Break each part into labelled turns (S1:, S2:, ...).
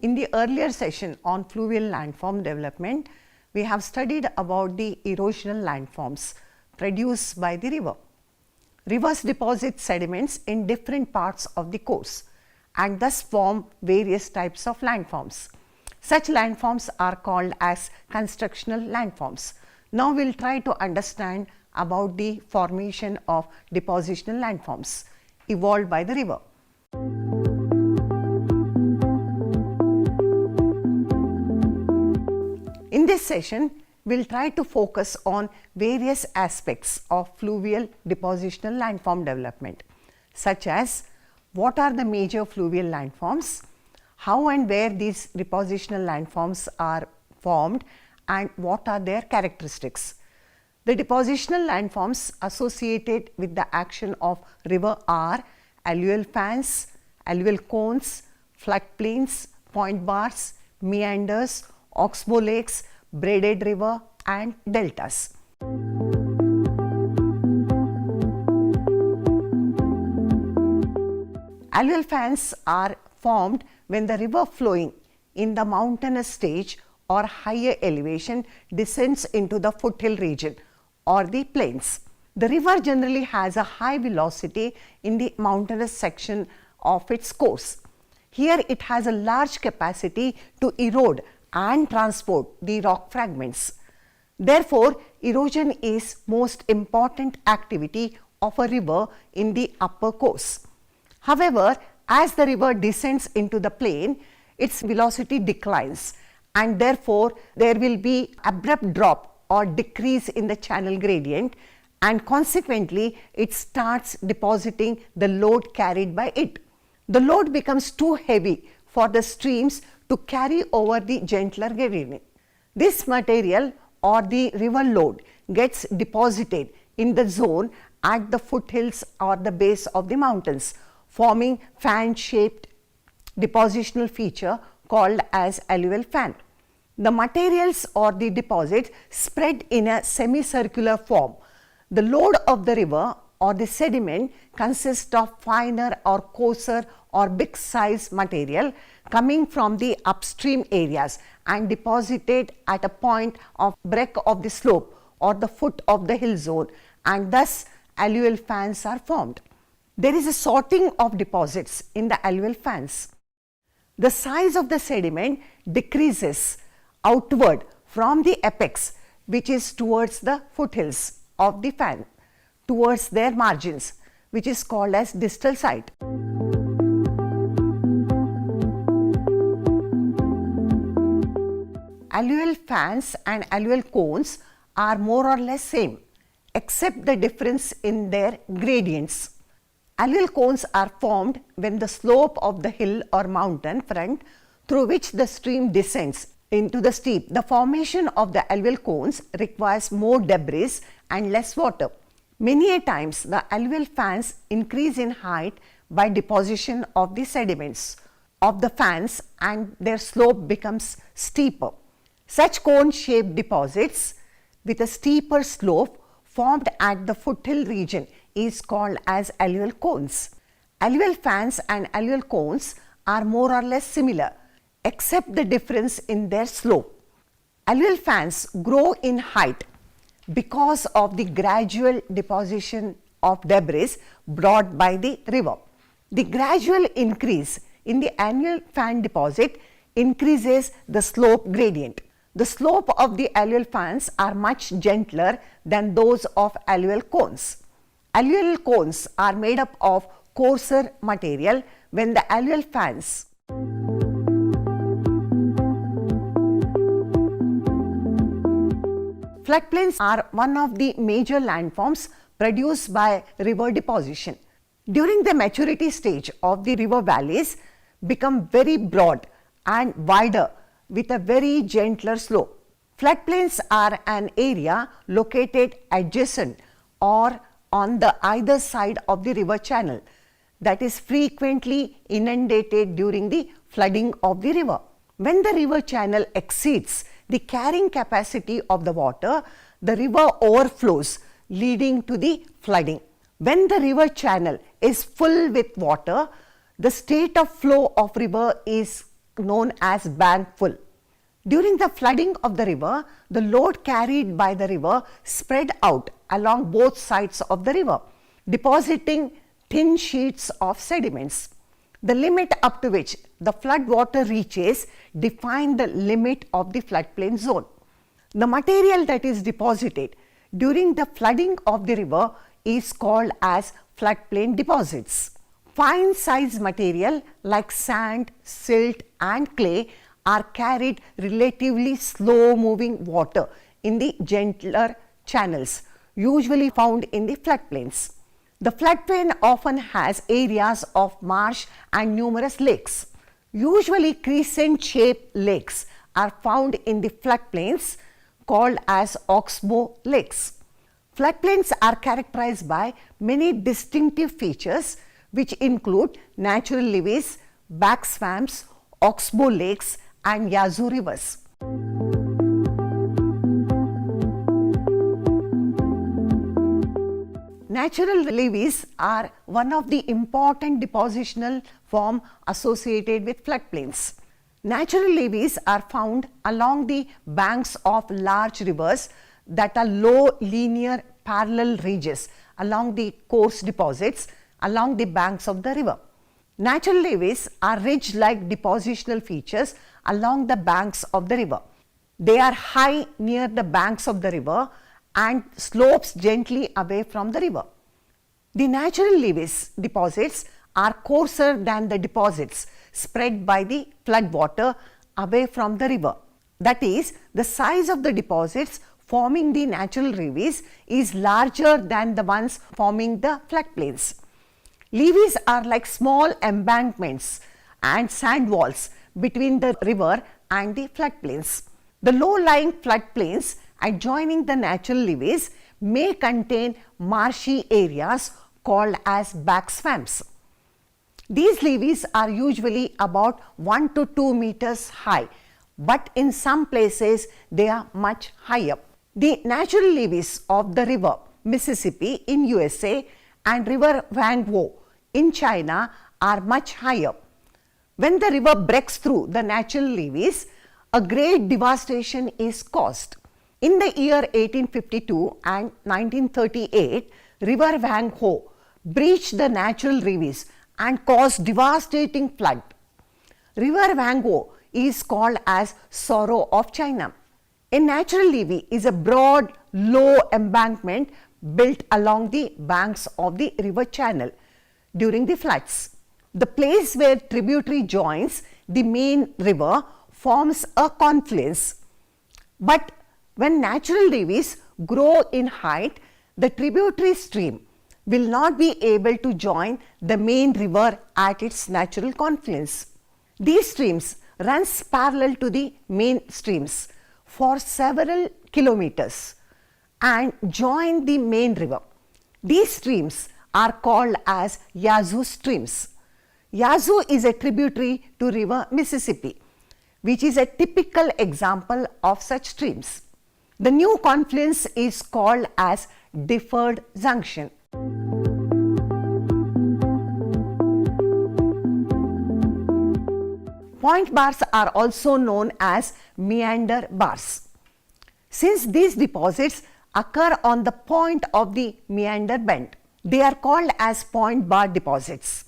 S1: In the earlier session on fluvial landform development, we have studied about the erosional landforms produced by the river. Rivers deposit sediments in different parts of the course and thus form various types of landforms. Such landforms are called as constructional landforms. Now we will try to understand about the formation of depositional landforms evolved by the river. In this session, we will try to focus on various aspects of fluvial depositional landform development, such as what are the major fluvial landforms, how and where these depositional landforms are formed, and what are their characteristics. The depositional landforms associated with the action of river are alluvial fans, alluvial cones, floodplains, point bars, meanders, oxbow lakes, braided river and deltas. Alluvial fans are formed when the river flowing in the mountainous stage or higher elevation descends into the foothill region or the plains. The river generally has a high velocity in the mountainous section of its course. Here it has a large capacity to erode and transport the rock fragments. Therefore, erosion is most important activity of a river in the upper course. However, as the river descends into the plain, its velocity declines and therefore there will be abrupt drop or decrease in the channel gradient, and consequently it starts depositing the load carried by it. The load becomes too heavy for the streams to carry over the gentler gradient. This material or the river load gets deposited in the zone at the foothills or the base of the mountains, forming fan-shaped depositional feature called as alluvial fan. The materials or the deposits spread in a semicircular form. The load of the river or the sediment consists of finer or coarser or big size material coming from the upstream areas and deposited at a point of break of the slope or the foot of the hill zone, and thus alluvial fans are formed. There is a sorting of deposits in the alluvial fans. The size of the sediment decreases outward from the apex, which is towards the foothills of the fan, towards their margins, which is called as distal side. Alluvial fans and alluvial cones are more or less same, except the difference in their gradients. Alluvial cones are formed when the slope of the hill or mountain front through which the stream descends into the steep. The formation of the alluvial cones requires more debris and less water. Many a times the alluvial fans increase in height by deposition of the sediments of the fans and their slope becomes steeper. Such cone-shaped deposits with a steeper slope formed at the foothill region is called as alluvial cones. Alluvial fans and alluvial cones are more or less similar, except the difference in their slope. Alluvial fans grow in height because of the gradual deposition of debris brought by the river. The gradual increase in the alluvial fan deposit increases the slope gradient. The slope of the alluvial fans are much gentler than those of alluvial cones. Alluvial cones are made up of coarser material when the alluvial fans Floodplains are one of the major landforms produced by river deposition. During the maturity stage of the river valleys become very broad and wider with a very gentler slope. Floodplains are an area located adjacent or on the either side of the river channel that is frequently inundated during the flooding of the river. When the river channel exceeds the carrying capacity of the water, the river overflows, leading to the flooding. When the river channel is full with water, the state of flow of river is known as bank full. During the flooding of the river, the load carried by the river spread out along both sides of the river, depositing thin sheets of sediments. The limit up to which the flood water reaches define the limit of the floodplain zone. The material that is deposited during the flooding of the river is called as floodplain deposits. Fine size material like sand, silt and clay are carried relatively slow moving water in the gentler channels, usually found in the floodplains. The floodplain often has areas of marsh and numerous lakes. Usually crescent-shaped lakes are found in the floodplains called as oxbow lakes. Floodplains are characterized by many distinctive features which include natural levees, back swamps, oxbow lakes and Yazoo rivers. Natural levees are one of the important depositional forms associated with floodplains. Natural levees are found along the banks of large rivers that are low linear parallel ridges along the coarse deposits along the banks of the river. Natural levees are ridge-like depositional features along the banks of the river. They are high near the banks of the river and slopes gently away from the river. The natural levees deposits are coarser than the deposits spread by the flood water away from the river. That is, the size of the deposits forming the natural levees is larger than the ones forming the floodplains. Levees are like small embankments and sand walls between the river and the floodplains. The low-lying floodplains adjoining the natural levees may contain marshy areas called as back swamps. These levees are usually about 1 to 2 meters high, but in some places they are much higher. The natural levees of the river Mississippi in USA and river Huanghe in China are much higher. When the river breaks through the natural levees, a great devastation is caused. In the year 1852 and 1938, river Huanghe breached the natural levees and caused devastating flood. River Huanghe is called as Sorrow of China. A natural levee is a broad, low embankment built along the banks of the river channel during the floods. The place where tributary joins the main river forms a confluence. But when natural levees grow in height, the tributary stream will not be able to join the main river at its natural confluence. These streams run parallel to the main streams for several kilometers and join the main river. These streams are called as Yazoo streams. Yazoo is a tributary to river Mississippi, which is a typical example of such streams. The new confluence is called as deferred junction. Point bars are also known as meander bars. Since these deposits occur on the point of the meander bend, they are called as point bar deposits.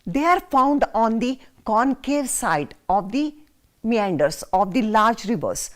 S1: They are found on the concave side of the meanders of the large rivers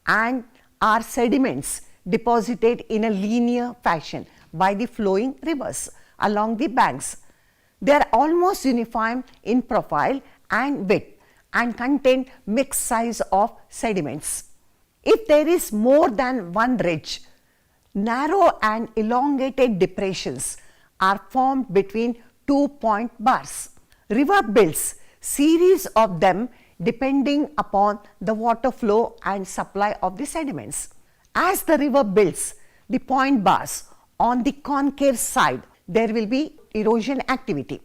S1: and are sediments deposited in a linear fashion by the flowing rivers along the banks. They are almost uniform in profile and width and contain mixed size of sediments. If there is more than one ridge, narrow and elongated depressions are formed between 2 point bars. River builds series of them depending upon the water flow and supply of the sediments. As the river builds the point bars on the concave side, there will be erosion activity.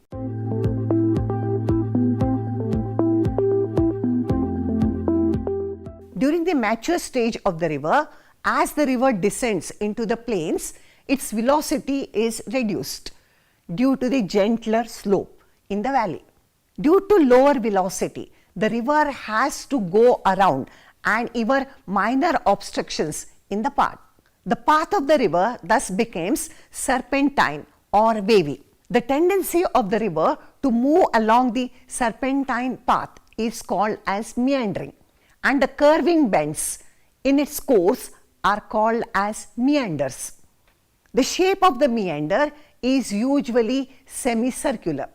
S1: During the mature stage of the river, as the river descends into the plains, its velocity is reduced due to the gentler slope in the valley. Due to lower velocity, the river has to go around and even minor obstructions in the path. The path of the river thus becomes serpentine or wavy. The tendency of the river to move along the serpentine path is called as meandering, and the curving bends in its course are called as meanders. The shape of the meander is usually semicircular.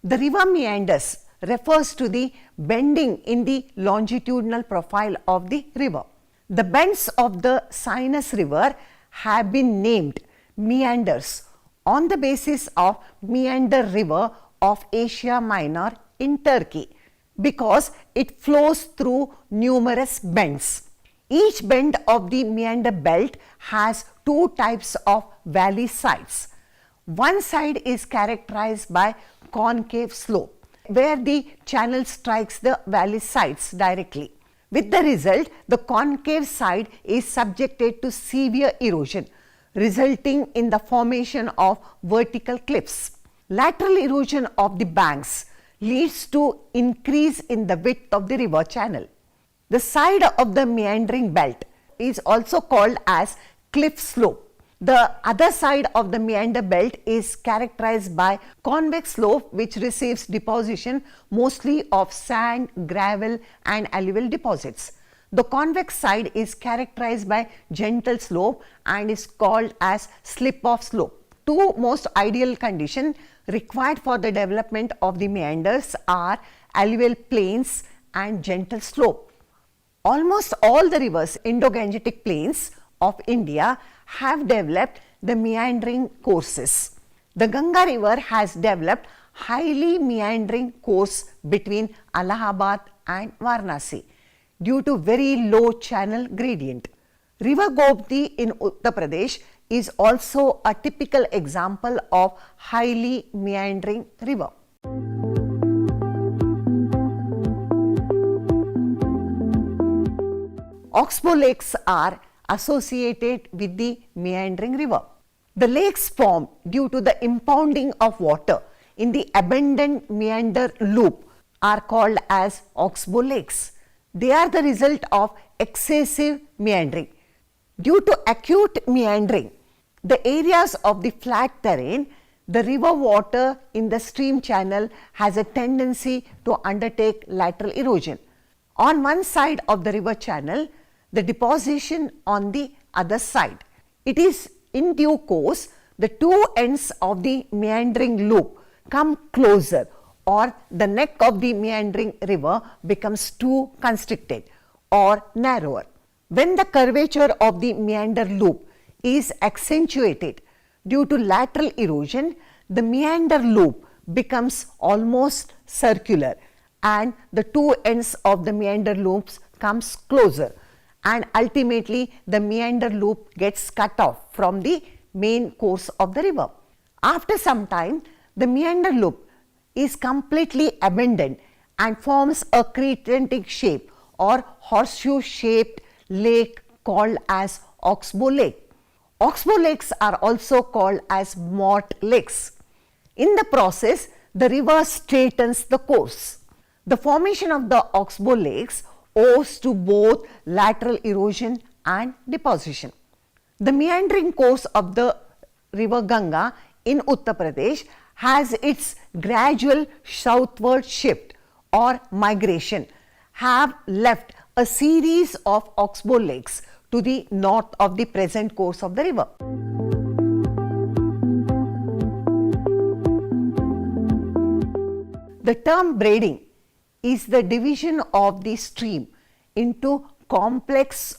S1: The river meanders refers to the bending in the longitudinal profile of the river. The bends of the Sinus River have been named meanders on the basis of Meander River of Asia Minor in Turkey because it flows through numerous bends. Each bend of the meander belt has two types of valley sides. One side is characterized by concave slope, where the channel strikes the valley sides directly. With the result, the concave side is subjected to severe erosion, resulting in the formation of vertical cliffs. Lateral erosion of the banks leads to increase in the width of the river channel. The side of the meandering belt is also called as cliff slope. The other side of the meander belt is characterized by convex slope, which receives deposition mostly of sand, gravel and alluvial deposits. The convex side is characterized by gentle slope and is called as slip-off slope. Two most ideal conditions required for the development of the meanders are alluvial plains and gentle slope. Almost all the rivers in Indo-Gangetic plains of India have developed the meandering courses. The Ganga River has developed highly meandering course between Allahabad and Varanasi due to very low channel gradient. River Gomti in Uttar Pradesh is also a typical example of highly meandering river. Oxbow lakes are associated with the meandering river. The lakes formed due to the impounding of water in the abundant meander loop are called as oxbow lakes. They are the result of excessive meandering. Due to acute meandering, the areas of the flat terrain, the river water in the stream channel has a tendency to undertake lateral erosion. On one side of the river channel, the deposition on the other side. It is in due course the two ends of the meandering loop come closer, or the neck of the meandering river becomes too constricted or narrower. When the curvature of the meander loop is accentuated due to lateral erosion, the meander loop becomes almost circular and the two ends of the meander loops comes closer, and ultimately the meander loop gets cut off from the main course of the river. After some time, the meander loop is completely abandoned and forms a crescentic shape or horseshoe shaped lake called as oxbow lake. Oxbow lakes are also called as mort lakes. In the process, the river straightens the course. The formation of the oxbow lakes owes to both lateral erosion and deposition. The meandering course of the river Ganga in Uttar Pradesh has its gradual southward shift or migration have left a series of oxbow lakes to the north of the present course of the river. The term braiding is the division of the stream into complex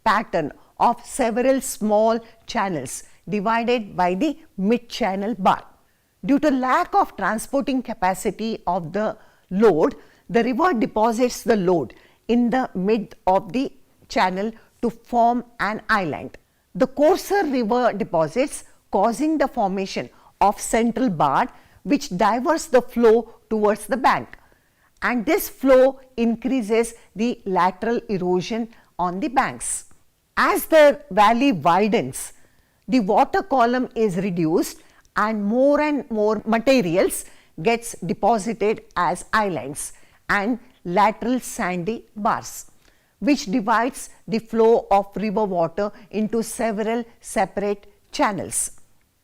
S1: pattern of several small channels divided by the mid-channel bar. Due to lack of transporting capacity of the load, the river deposits the load in the mid of the channel to form an island. The coarser river deposits causing the formation of central bar which diverts the flow towards the bank, and this flow increases the lateral erosion on the banks. As the valley widens, the water column is reduced and more materials gets deposited as islands, and lateral sandy bars, which divides the flow of river water into several separate channels.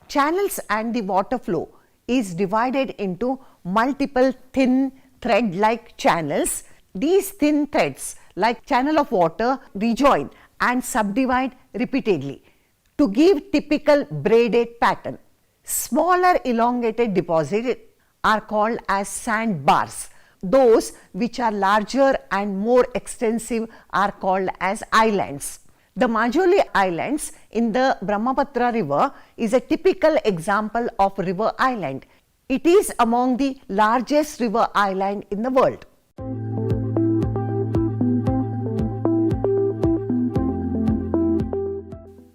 S1: Channels and the water flow is divided into multiple thin thread-like channels. These thin threads, like channel of water, rejoin and subdivide repeatedly to give typical braided pattern. Smaller elongated deposits are called as sandbars. Those which are larger and more extensive are called as islands. The Majoli Islands in the Brahmaputra river is a typical example of river island. It is among the largest river island in the world.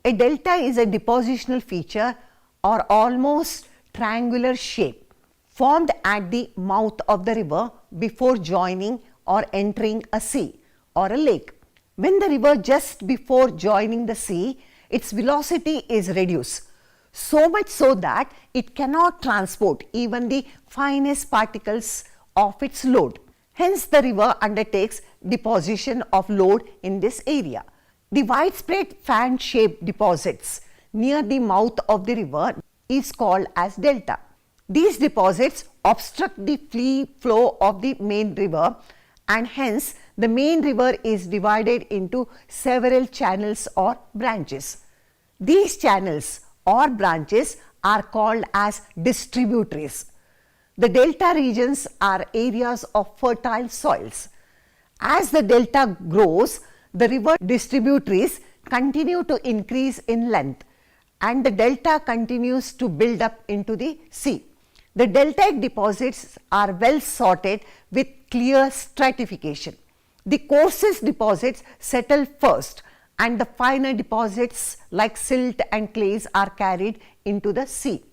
S1: A delta is a depositional feature or almost triangular shape formed at the mouth of the river before joining or entering a sea or a lake. When the river just before joining the sea, its velocity is reduced, so much so that it cannot transport even the finest particles of its load. Hence, the river undertakes deposition of load in this area. The widespread fan-shaped deposits near the mouth of the river is called as delta. These deposits obstruct the free flow of the main river, and hence the main river is divided into several channels or branches. These channels or branches are called as distributaries. The delta regions are areas of fertile soils. As the delta grows, the river distributaries continue to increase in length and the delta continues to build up into the sea. The deltaic deposits are well sorted with clear stratification. The coarsest deposits settle first and the finer deposits like silt and clays are carried into the sea.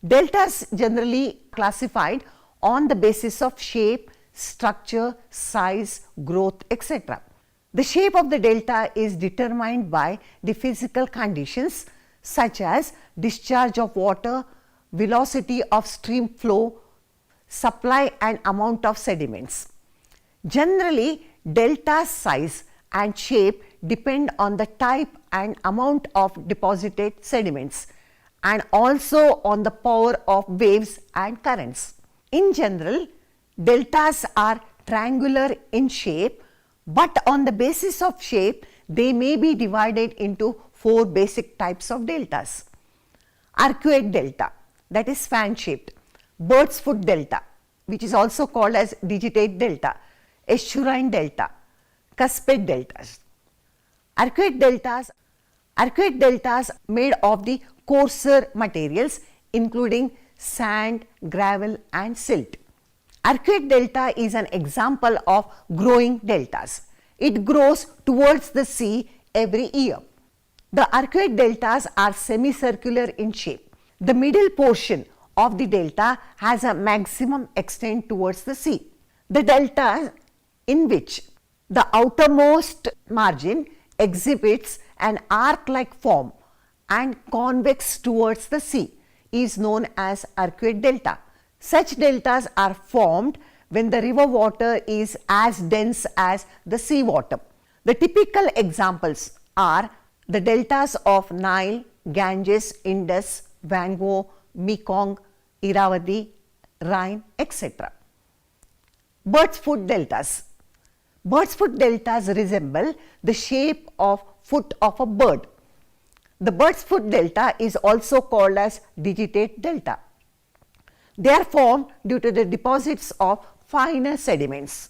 S1: Deltas generally classified on the basis of shape, structure, size, growth, etc. The shape of the delta is determined by the physical conditions such as discharge of water, velocity of stream flow, supply and amount of sediments. Generally, delta size and shape depend on the type and amount of deposited sediments and also on the power of waves and currents. In general, deltas are triangular in shape, but on the basis of shape, they may be divided into 4 basic types of deltas. Arcuate delta, that is fan shaped, bird's foot delta, which is also called as digitate delta, estuarine delta, cusped deltas. Arcuate deltas made of the coarser materials including sand, gravel and silt. Arcuate delta is an example of growing deltas. It grows towards the sea every year. The arcuate deltas are semicircular in shape. The middle portion of the delta has a maximum extent towards the sea. The delta in which the outermost margin exhibits an arc-like form and convex towards the sea is known as arcuate delta. Such deltas are formed when the river water is as dense as the sea water. The typical examples are the deltas of Nile, Ganges, Indus, Vango, Mekong, Irrawaddy, Rhine, etc. Bird's foot deltas. Bird's foot deltas resemble the shape of foot of a bird. The bird's foot delta is also called as digitate delta. They are formed due to the deposits of finer sediments.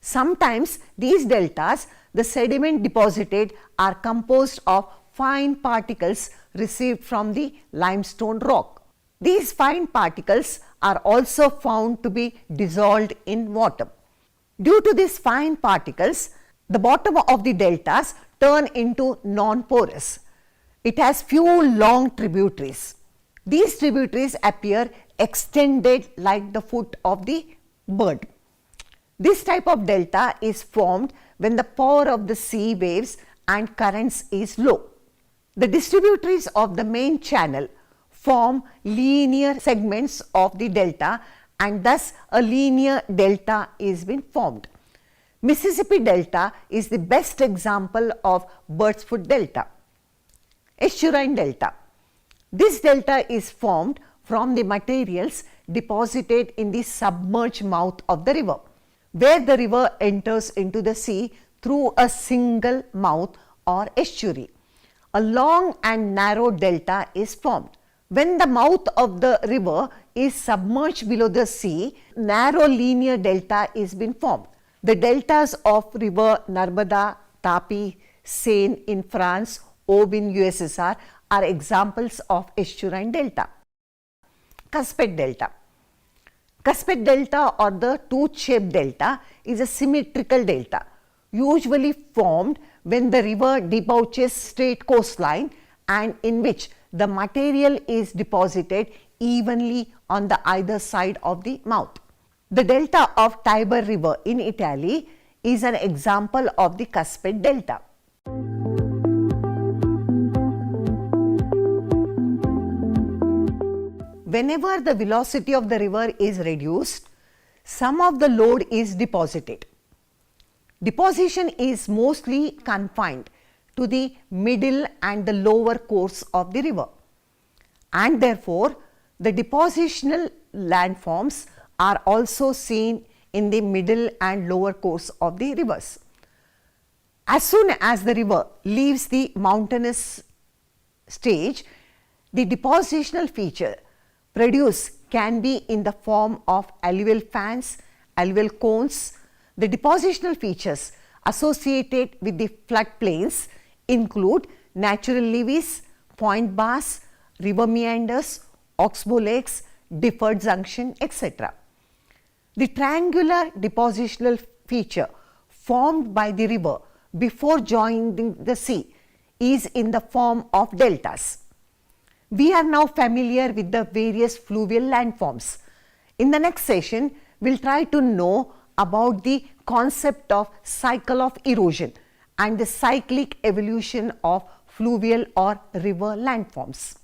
S1: Sometimes these deltas, the sediment deposited, are composed of fine particles received from the limestone rock. These fine particles are also found to be dissolved in water. Due to these fine particles, the bottom of the deltas turn into non-porous. It has few long tributaries. These tributaries appear extended like the foot of the bird. This type of delta is formed when the power of the sea waves and currents is low. The distributaries of the main channel form linear segments of the delta and thus a linear delta is been formed. Mississippi Delta is the best example of bird's foot delta. Estuarine delta. This delta is formed from the materials deposited in the submerged mouth of the river, where the river enters into the sea through a single mouth or estuary. A long and narrow delta is formed. When the mouth of the river is submerged below the sea, narrow linear delta is been formed. The deltas of river Narmada, Tapi, Seine in France, Aube in USSR are examples of estuarine delta. Cusped delta. Cusped delta or the tooth-shaped delta is a symmetrical delta, usually formed when the river debouches straight coastline and in which the material is deposited evenly on the either side of the mouth. The delta of Tiber River in Italy is an example of the cusped delta. Whenever the velocity of the river is reduced, some of the load is deposited. Deposition is mostly confined to the middle and the lower course of the river, and therefore the depositional landforms are also seen in the middle and lower course of the rivers. As soon as the river leaves the mountainous stage, the depositional feature produced can be in the form of alluvial fans, alluvial cones. The depositional features associated with the floodplains include natural levees, point bars, river meanders, oxbow lakes, deferred junction, etc. The triangular depositional feature formed by the river before joining the sea is in the form of deltas. We are now familiar with the various fluvial landforms. In the next session, we will try to know about the concept of cycle of erosion and the cyclic evolution of fluvial or river landforms.